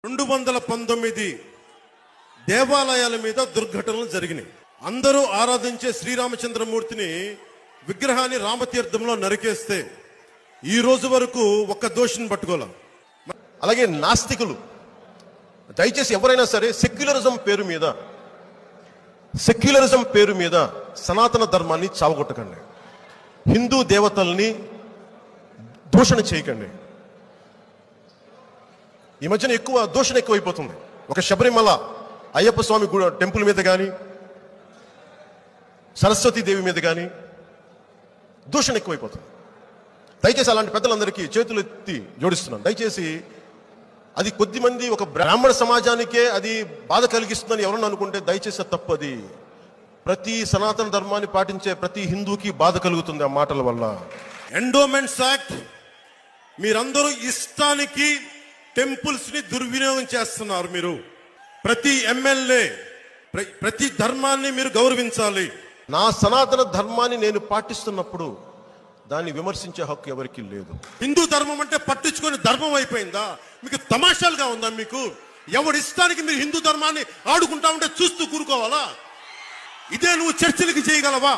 219 దేవాలయాల మీద దుర్ఘటనలు జరిగినాయి. అందరూ ఆరాధించే శ్రీరామచంద్రమూర్తిని విగ్రహాన్ని రామతీర్థంలో నరికేస్తే ఈ రోజు వరకు ఒక్క దోషిని పట్టుకోలే. అలాగే నాస్తికులు, దయచేసి ఎవరైనా సరే సెక్యులరిజం పేరు మీద సనాతన ధర్మాన్ని చావగొట్టకండి. హిందూ దేవతల్ని దూషణ చేయకండి. ఈ మధ్యన దూషణ ఎక్కువైపోతుంది. ఒక శబరిమల అయ్యప్ప స్వామి టెంపుల్ మీద కానీ, సరస్వతీదేవి మీద కానీ దూషణ ఎక్కువైపోతుంది. దయచేసి అలాంటి పెద్దలందరికీ చేతులు ఎత్తి జోడిస్తున్నాను. దయచేసి అది కొద్దిమంది ఒక బ్రాహ్మణ సమాజానికే అది బాధ కలిగిస్తుందని ఎవరన్నా అనుకుంటే దయచేసి తప్పది. ప్రతి సనాతన ధర్మాన్ని పాటించే ప్రతి హిందూకి బాధ కలుగుతుంది ఆ మాటల వల్ల. ఎండోమెంట్స్ యాక్ట్, మీరందరూ ఇష్టానికి టెంపుల్స్ ని దుర్వినియోగం చేస్తున్నారు. మీరు ప్రతి ఎమ్మెల్యే ప్రతి ధర్మాన్ని మీరు గౌరవించాలి. నా సనాతన ధర్మాన్ని నేను పాటిస్తున్నప్పుడు దాన్ని విమర్శించే హక్కు ఎవరికి లేదు. హిందూ ధర్మం అంటే పట్టించుకొని ధర్మం అయిపోయిందా? మీకు తమాషాలుగా ఉందా? మీకు ఎవరి ఇష్టానికి మీరు హిందూ ధర్మాన్ని ఆడుకుంటా ఉంటే చూస్తూ కూరుకోవాలా? ఇదే నువ్వు చర్చలకి చేయగలవా?